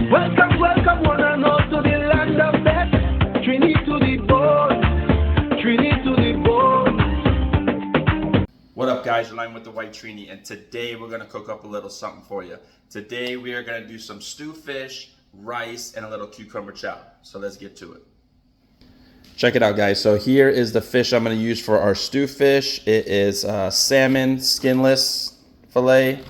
Welcome, welcome, one and all to the land of death. Trini to the bone, Trini to the bone. What up, guys? You're live with the White Trini, and today we're gonna cook up a little something for you. Today we are gonna do some stew fish, rice, and a little cucumber chow. So let's get to it. Check it out, guys. So here is the fish I'm gonna use for our stew fish. It is salmon skinless fillet.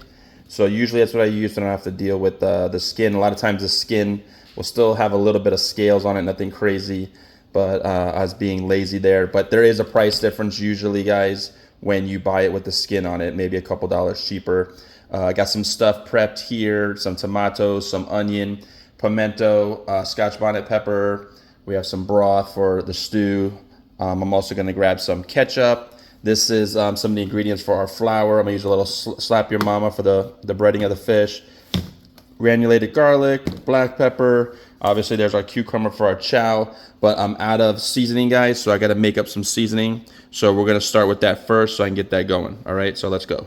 So usually that's what I use when I don't have to deal with the skin. A lot of times the skin will still have a little bit of scales on it, nothing crazy, but I was being lazy there. But there is a price difference usually, guys, when you buy it with the skin on it, maybe a couple dollars cheaper. I got some stuff prepped here, some tomatoes, some onion, pimento, scotch bonnet pepper. We have some broth for the stew. I'm also gonna grab some ketchup. This is some of the ingredients for our flour. I'm gonna use a little slap your mama for the breading of the fish. Granulated garlic, black pepper. Obviously there's our cucumber for our chow, but I'm out of seasoning, guys, so I gotta make up some seasoning. So we're gonna start with that first so I can get that going. All right, so let's go.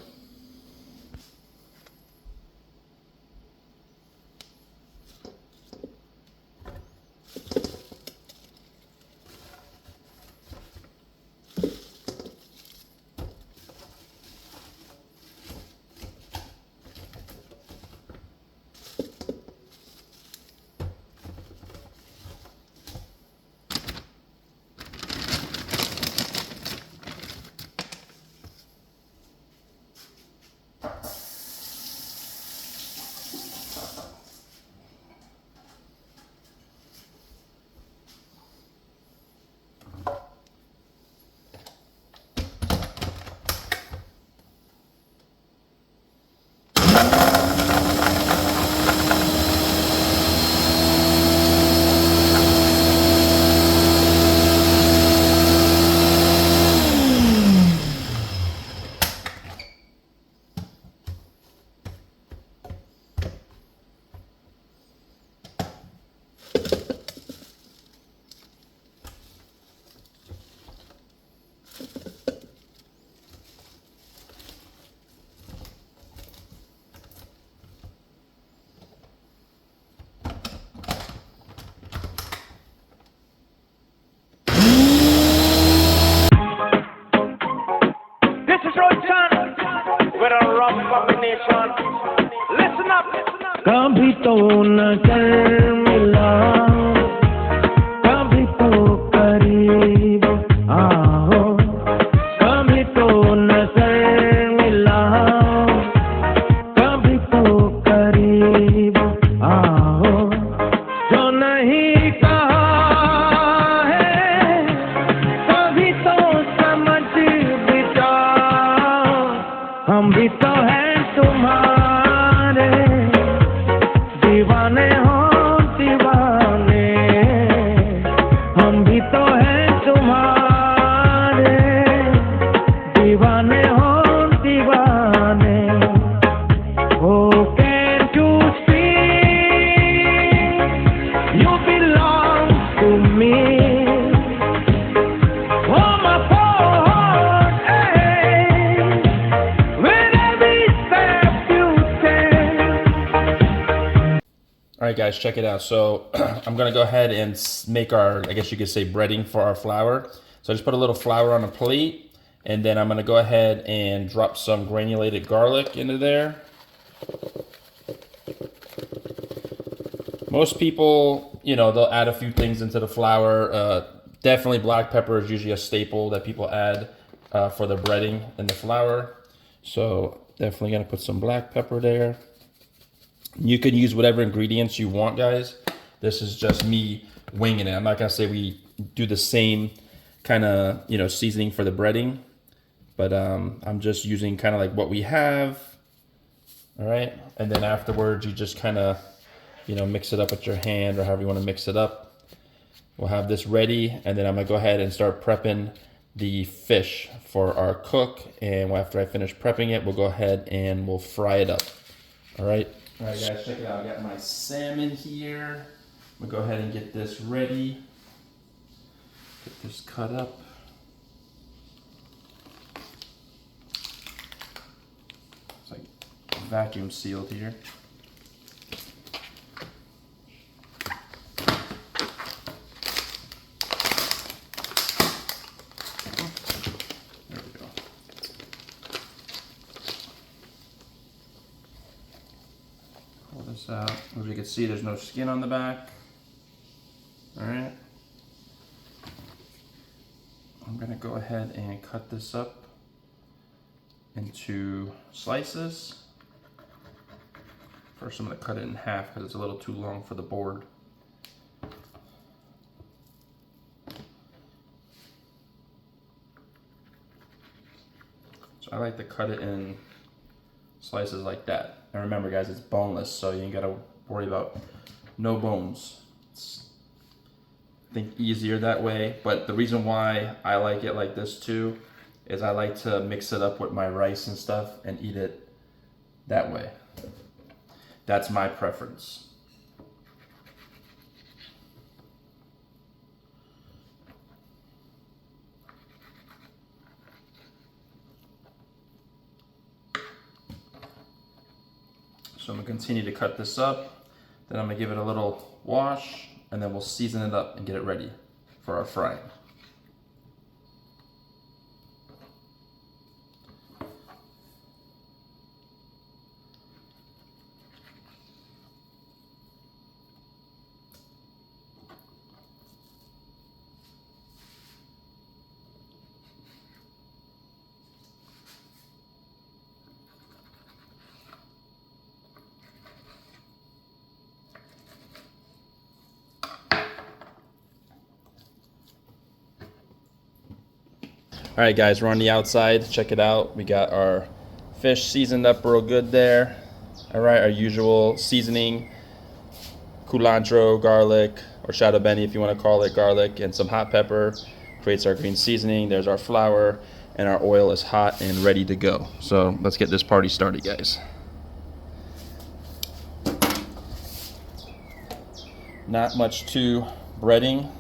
कभी तो नजर मिला, कभी तो करीब आओ, कभी तो नजर मिला, कभी तो करीब आओ, जो नहीं कहा है कभी तो समझ भी जाओ, हम भी तो हैं तुम्हारे दीवाने हो दीवाने, हम भी तो हैं तुम्हारे दीवाने हो दीवाने. Oh, can't you see you belong to me? Oh, my poor heart aches with every step you take. All right, guys, check it out. So I'm gonna go ahead and make our, I guess you could say, breading for our flour. So I just put a little flour on a plate, and then I'm gonna go ahead and drop some granulated garlic into there. Most people, you know, they'll add a few things into the flour. Definitely black pepper is usually a staple that people add for the breading in the flour. So definitely gonna put some black pepper there. You can use whatever ingredients you want, guys. This is just me winging it. I'm not gonna say we do the same kind of, you know, seasoning for the breading, but I'm just using kind of like what we have. All right, and then afterwards you just kind of, you know, mix it up with your hand or however you want to mix it up. We'll have this ready, and then I'm gonna go ahead and start prepping the fish for our cook. And after I finish prepping it, we'll go ahead and we'll fry it up. All right. All right, guys, check it out. I got my salmon here. I'm gonna go ahead and get this ready. Get this cut up. It's like vacuum sealed here. you can see, there's no skin on the back. All right. I'm gonna go ahead and cut this up into slices. First, I'm gonna cut it in half because it's a little too long for the board. So I like to cut it in slices like that. And remember guys, it's boneless, so you ain't gotta worry about no bones. It's, I think, easier that way, but the reason why I like it like this too is I like to mix it up with my rice and stuff and eat it that way. That's my preference. So I'm gonna continue to cut this up, then I'm gonna give it a little wash, and then we'll season it up and get it ready for our frying. All right guys, we're on the outside. Check it out. We got our fish seasoned up real good there. All right, our usual seasoning, culantro, garlic, or shadow benny if you want to call it, garlic, and some hot pepper. Creates our green seasoning. There's our flour, and our oil is hot and ready to go. So let's get this party started, guys. Not much to breading.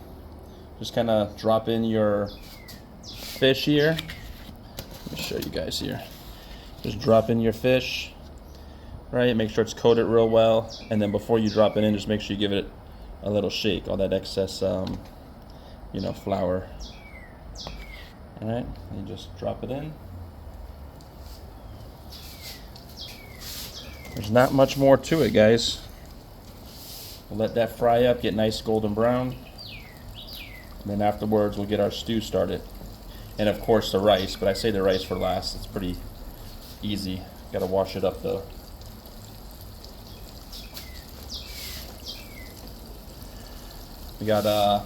Just kind of drop in your fish here. Let me show you guys here. Just drop in your fish, right? Make sure it's coated real well, and then before you drop it in, just make sure you give it a little shake. All that excess, flour. All right, and you just drop it in. There's not much more to it, guys. We'll let that fry up, get nice golden brown, and then afterwards we'll get our stew started. And of course the rice, but I say the rice for last. It's pretty easy. Gotta wash it up though. We got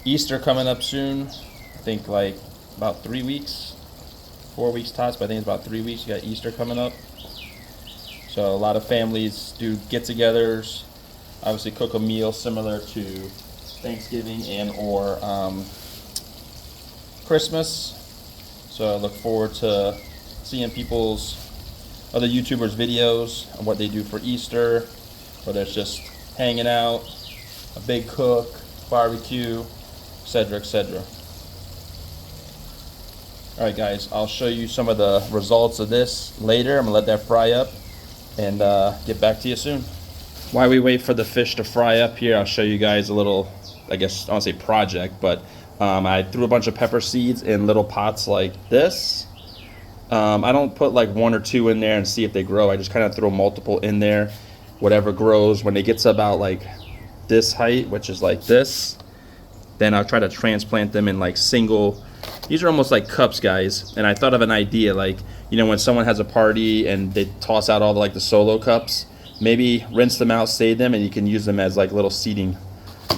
Easter coming up soon. I think like about 3 weeks, 4 weeks tops, but I think it's about 3 weeks. You got Easter coming up. So a lot of families do get-togethers. Obviously cook a meal similar to Thanksgiving and or Christmas. So I look forward to seeing people's other YouTubers' videos on what they do for Easter, whether it's just hanging out, a big cook, barbecue, etc., etc. All right, guys, I'll show you some of the results of this later. I'm gonna let that fry up and get back to you soon. While we wait for the fish to fry up here, I'll show you guys a little, I guess, I don't say project, but I threw a bunch of pepper seeds in little pots like this. I don't put like 1 or 2 in there and see if they grow. I just kind of throw multiple in there. Whatever grows, when it gets about like this height, which is like this, then I'll try to transplant them in like single. These are almost like cups, guys. And I thought of an idea, like, when someone has a party and they toss out all the solo cups, maybe rinse them out, save them, and you can use them as like little seating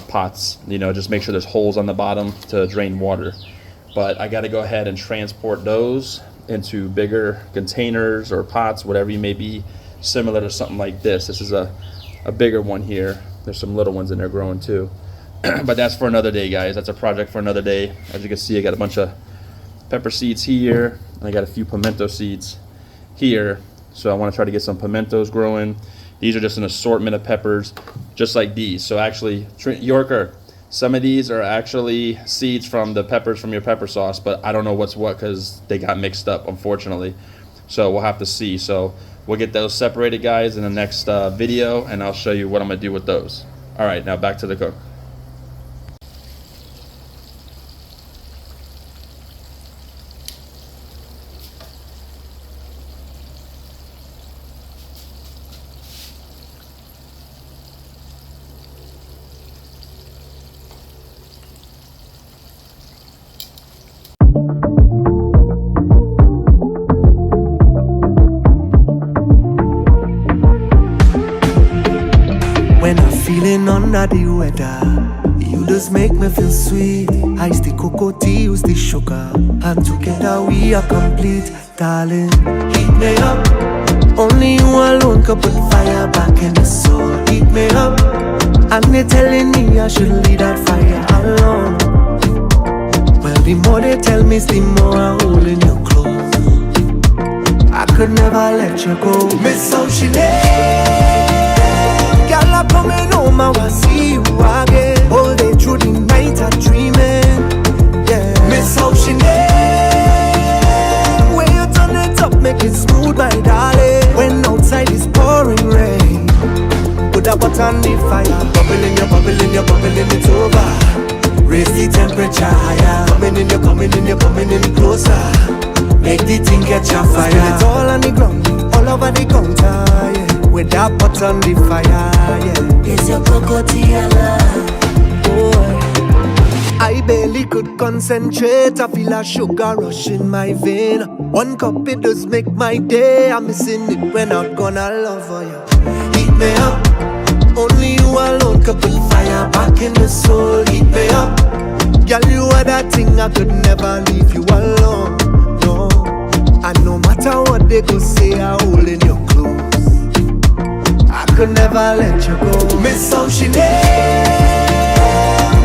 pots. Just make sure there's holes on the bottom to drain water. But I got to go ahead and transport those into bigger containers or pots, whatever you may be, similar to something like this. This is a bigger one here. There's some little ones in there growing too. But that's for another day, guys. That's a project for another day. As you can see, I got a bunch of pepper seeds here, and I got a few pimento seeds here. So I want to try to get some pimentos growing. These are just an assortment of peppers, just like these. So actually, Yorker, some of these are actually seeds from the peppers from your pepper sauce, but I don't know what's what because they got mixed up, unfortunately. So we'll have to see. So we'll get those separated, guys, in the next video, and I'll show you what I'm going to do with those. All right, now back to the cook. When I'm feeling under the weather, you just make me feel sweet. Ice the cocoa tea, use the sugar, and together we are complete. Darling, heat me up. Only you alone could put fire back in the soul. Heat me up. And they telling me I should leave that fire alone. Well, the more they tell me, the more I'm holding you close. I could never let you go. Miss how she lay. Girl, I'm coming home, I will see you again. All day through the night, I'm dreaming. Yeah. Miss how she lay. When you turn it up, make it smooth, my darling. When outside is pouring rain, put a pot on the fire. Bubbling, you're bubbling, you're bubbling, it's over. Raise the temperature higher. Coming in, you're coming in, you're coming in closer. Make the thing catch a fire. Spill it all on the ground, all over the counter, yeah. With that pot on the fire, yeah. It's your cocoa love, boy. I barely could concentrate. I feel a sugar rush in my vein. One cup, it does make my day. I'm missing it when I'm gonna love for you. Heat me up. Only you alone could put fire back in the soul. Heat me up. Girl, you are that thing, I could never leave you alone. No. And no matter what they could say, I'm holding you close. I could never let you go. Miss how she lay.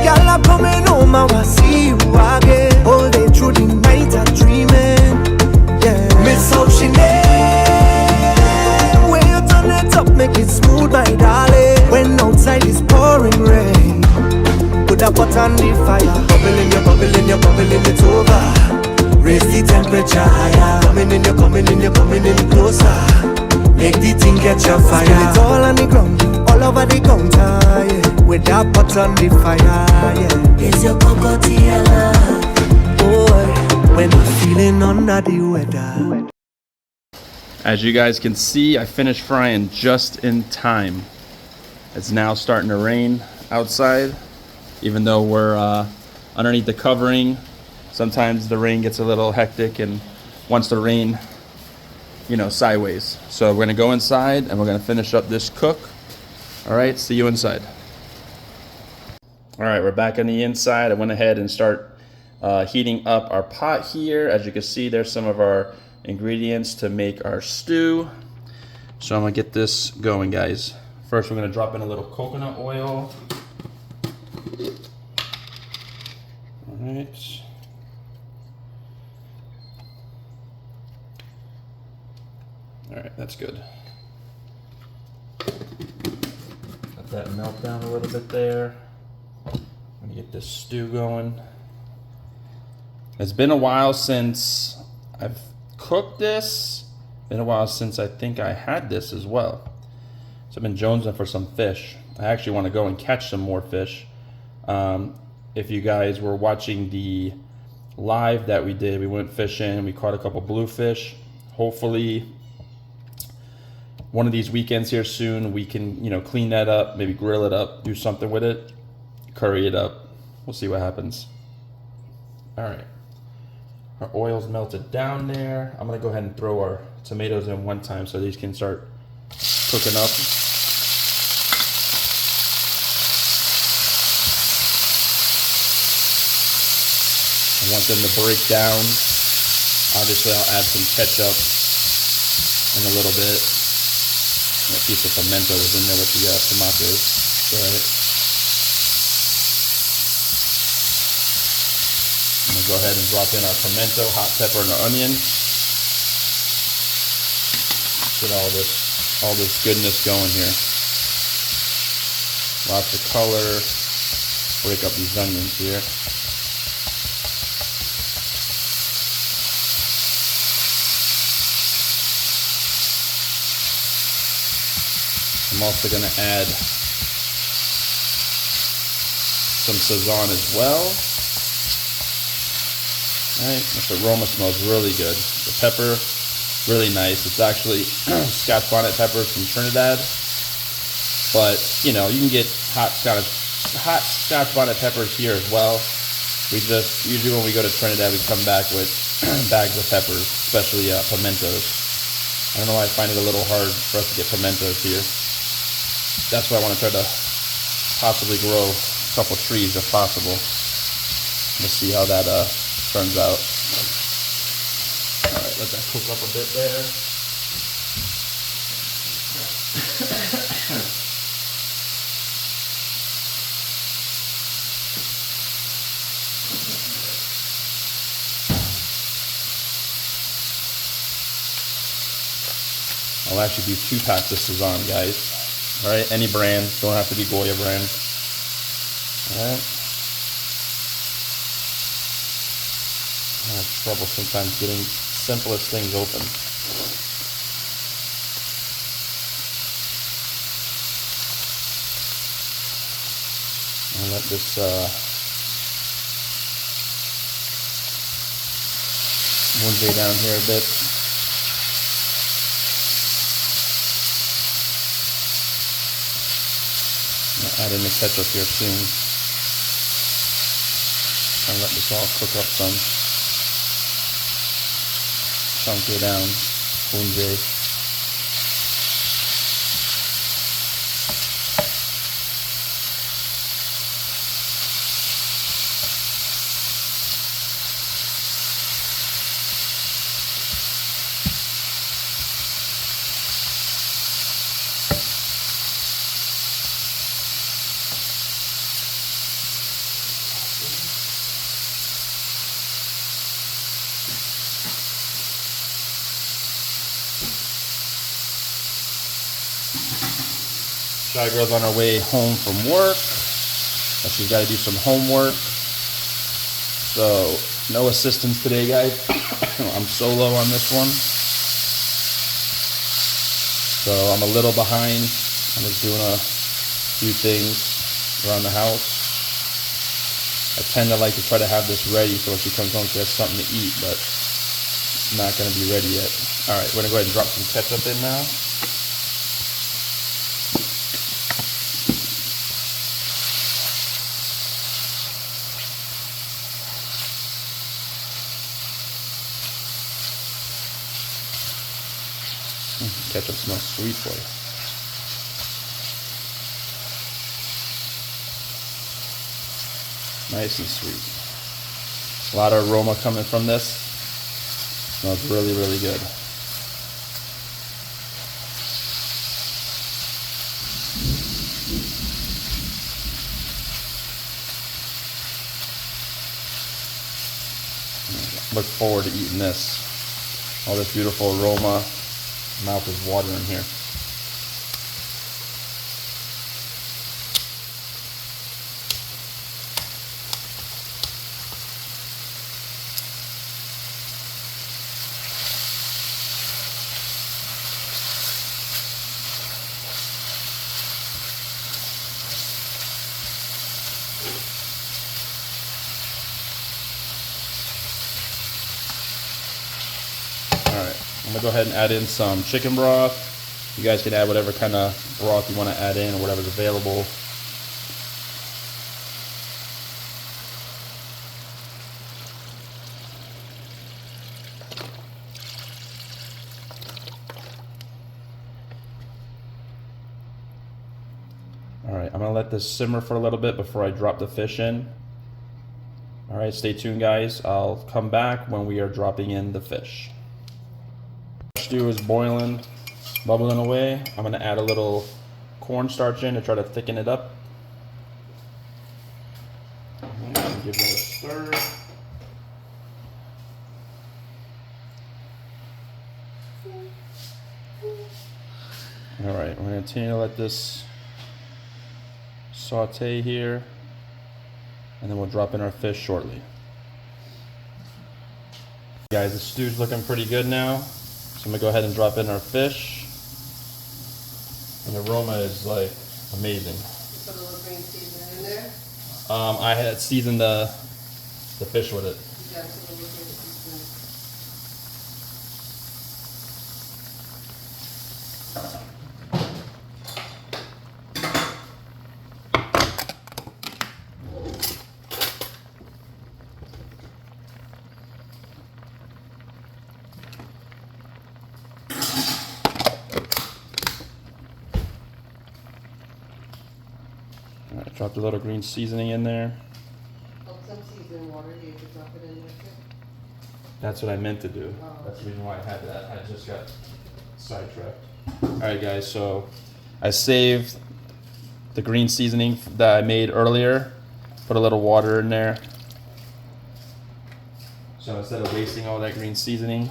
Girl, I'm coming home, I will see you again. All day through the night, I'm dreaming. Yeah. Miss how she lay. When you turn it up, make it smooth, my darling. When outside is pouring rain, put a pot on the fire. Bubbling, you're bubbling, you're bubbling, it's over. Raise the temperature higher. Coming in, you're coming in, you're coming in closer. Make the thing catch a fire. Spill it all on the ground, all over the counter, yeah. With that pot on the fire, yeah. It's your cocoa love, boy. When I'm feeling under the weather. As you guys can see, I finished frying just in time. It's now starting to rain outside, even though we're underneath the covering. Sometimes the rain gets a little hectic and wants to rain, you know, sideways. So we're gonna go inside and we're gonna finish up this cook. All right, see you inside. All right, we're back on the inside. I went ahead and start heating up our pot here. As you can see, there's some of our ingredients to make our stew. So I'm gonna get this going, guys. First, we're gonna drop in a little coconut oil. All right. All right, that's good. Let that melt down a little bit there. I'm gonna get this stew going. It's been a while since I've cooked this. Been a while since I think I had this as well. So I've been jonesing for some fish. I actually want to go and catch some more fish. If you guys were watching the live that we did, we went fishing. We caught a couple bluefish. Hopefully, one of these weekends here soon, we can, you know, clean that up, maybe grill it up, do something with it, curry it up. We'll see what happens. All right, our oil's melted down there. I'm gonna go ahead and throw our tomatoes in one time so these can start cooking up. I want them to break down. Obviously, I'll add some ketchup in a little bit. A piece of pimento was in there with the tomatoes. Right. I'm gonna go ahead and drop in our pimento, hot pepper, and our onion. Get all this goodness going here. Lots of color. Break up these onions here. I'm also going to add some Sazon as well. All right, this aroma smells really good. The pepper, really nice. It's actually Scotch bonnet peppers from Trinidad, but you know, you can get hot Scotch bonnet peppers here as well. We just usually when we go to Trinidad, we come back with bags of peppers, especially pimentos. I don't know why I find it a little hard for us to get pimentos here. That's why I want to try to possibly grow a couple trees if possible. Let's see how that turns out. All right, let that cook up a bit there. I'll actually do 2 packs of Sazan, guys. All right, any brand, don't have to be Goya brand. All right. I have trouble sometimes getting simplest things open. I'll let this Monday down here a bit. I'll add in the ketchup here soon. And let this all cook up some. Chunk it down. Monday. Shy Girl's on her way home from work. She's got to do some homework. So, no assistance today, guys. I'm solo on this one. So, I'm a little behind. I'm just doing a few things around the house. I tend to like to try to have this ready so when she comes home she has something to eat, but it's not going to be ready yet. Alright, we're going to go ahead and drop some ketchup in now. Ketchup smells sweet for you. Nice and sweet. A lot of aroma coming from this. Smells really, really good. Look forward to eating this. All this beautiful aroma. Mouth is watering here. I'm gonna go ahead and add in some chicken broth. You guys can add whatever kind of broth you want to add in or whatever's available. Alright, I'm gonna let this simmer for a little bit before I drop the fish in. Alright, stay tuned, guys. I'll come back when we are dropping in the fish. Stew is boiling, bubbling away. I'm going to add a little cornstarch in to try to thicken it up. Give that a stir. Alright, we're going to continue to let this saute here, and then we'll drop in our fish shortly. Guys, the stew's looking pretty good now. So I'm gonna go ahead and drop in our fish. And the aroma is like amazing. You put a little green seasoning in there? I had seasoned the fish with it. You got to put a little green seasoning. All right, drop the little green seasoning in there. Oh, some seasoning water, you could drop it in there too. That's what I meant to do. Oh. That's the reason why I had that. I just got sidetracked. All right, guys, so I saved the green seasoning that I made earlier. Put a little water in there. So instead of wasting all that green seasoning,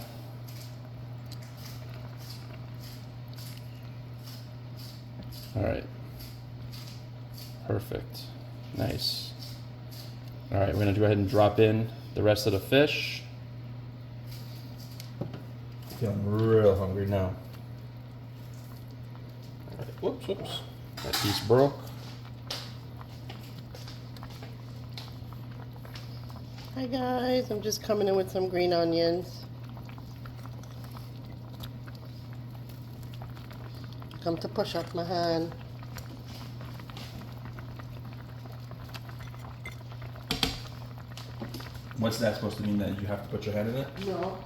all right, perfect, nice. All right, we're gonna go ahead and drop in the rest of the fish. Feeling real hungry now. All right, whoops, that piece broke. Hi guys, I'm just coming in with some green onions. Come to push up my hand. What's that supposed to mean, that you have to put your hand in it? No.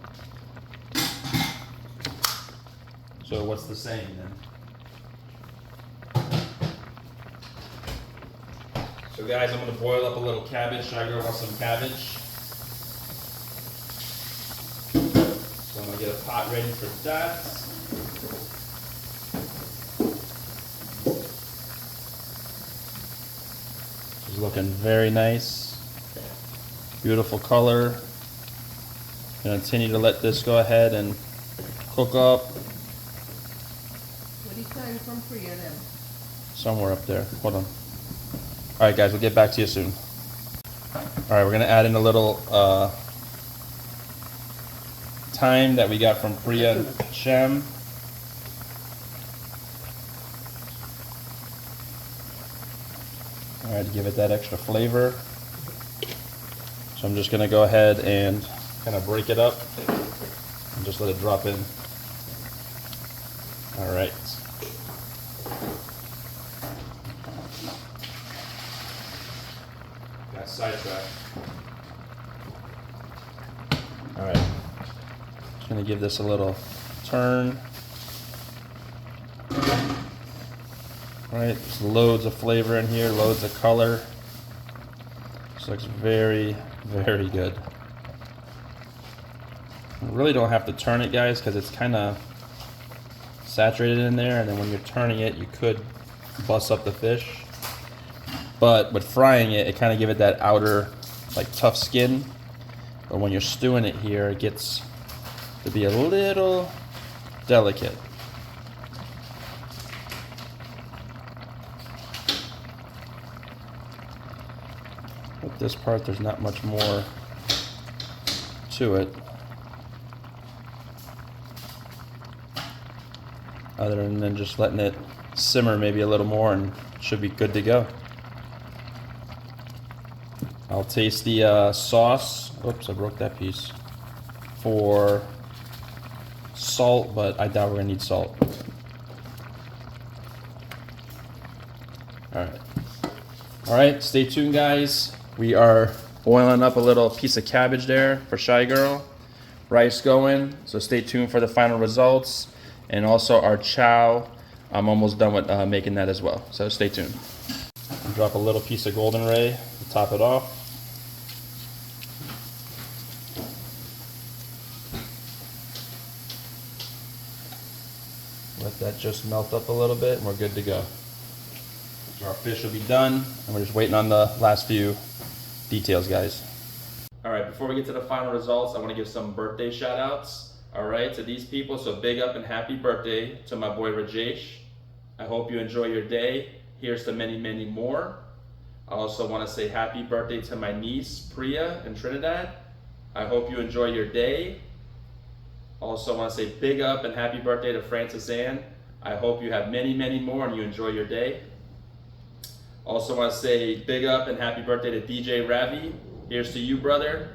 So what's the saying then? So guys, I'm gonna boil up a little cabbage. Shiger wants some cabbage. So I'm gonna get a pot ready for that. It's looking very nice. Beautiful color. Gonna continue to let this go ahead and cook up. What are you saying from Priya then? Somewhere up there. Hold on. All right, guys, we'll get back to you soon. All right, we're gonna add in a little thyme that we got from Priya and Shem. All right, to give it that extra flavor. So I'm just gonna go ahead and kind of break it up and just let it drop in. All right. Got sidetracked. All right. Just gonna give this a little turn. All right, there's loads of flavor in here, loads of color. This looks very, very good. You really don't have to turn it, guys, because it's kind of saturated in there, and then when you're turning it, you could bust up the fish. But with frying it, it kind of give it that outer, like, tough skin. But when you're stewing it here, it gets to be a little delicate. With this part, there's not much more to it, other than just letting it simmer maybe a little more, and it should be good to go. I'll taste the sauce. Oops, I broke that piece. For salt, but I doubt we're gonna need salt. All right, stay tuned, guys. We are oiling up a little piece of cabbage there for Shy Girl. Rice going, so stay tuned for the final results. And also our chow, I'm almost done with making that as well, so stay tuned. Drop a little piece of golden ray to top it off. Let that just melt up a little bit and we're good to go. So our fish will be done, and we're just waiting on the last few details, guys. All right, before we get to the final results, I want to give some birthday shout outs, all right, to these people. So big up and happy birthday to my boy Rajesh. I hope you enjoy your day. Here's to many, many more. I also want to say happy birthday to my niece Priya in Trinidad. I hope you enjoy your day. Also want to say big up and happy birthday to Francis Ann. I hope you have many, many more and you enjoy your day. Also want to say big up and happy birthday to DJ Ravi. Here's to you, brother.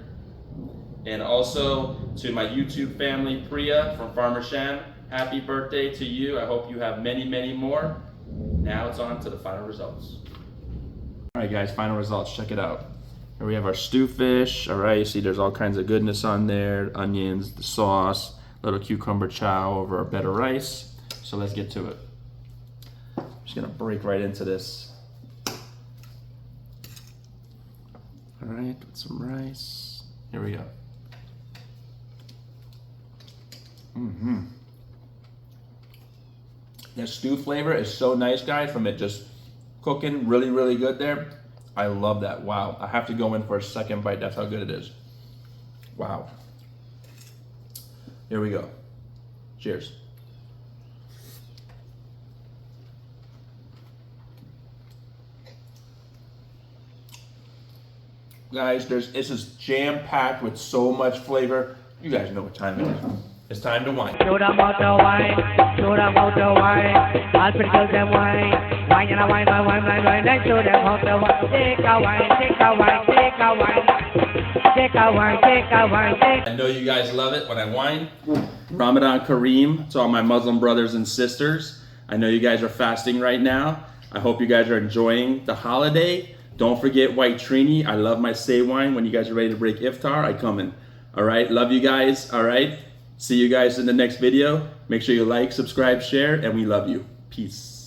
And also to my YouTube family, Priya from Farmer Sham. Happy birthday to you. I hope you have many, many more. Now it's on to the final results. All right, guys, final results. Check it out. Here we have our stew fish. All right, you see there's all kinds of goodness on there. Onions, the sauce, little cucumber chow over a bed of rice. So let's get to it. I'm just gonna break right into this All right, with some rice. Here we go. The stew flavor is so nice, guys, from it just cooking really, really good there. I love that. Wow. I have to go in for a second bite. That's how good it is. Wow. Here we go. Cheers. Guys, this is jam-packed with so much flavor. You guys know what time it is. It's time to wine. Show them about the wine, show them about the wine. I'll pretty girls them wine, wine and a wine, then show them about the wine. Take a wine, take a wine, take a wine, take a wine, take a wine, take. I know you guys love it when I whine. Ramadan Kareem to all my Muslim brothers and sisters. I know you guys are fasting right now. I hope you guys are enjoying the holiday. Don't forget White Trini. I love my say wine. When you guys are ready to break iftar, I come in. All right, love you guys. All right, see you guys in the next video. Make sure you like, subscribe, share, and we love you. Peace.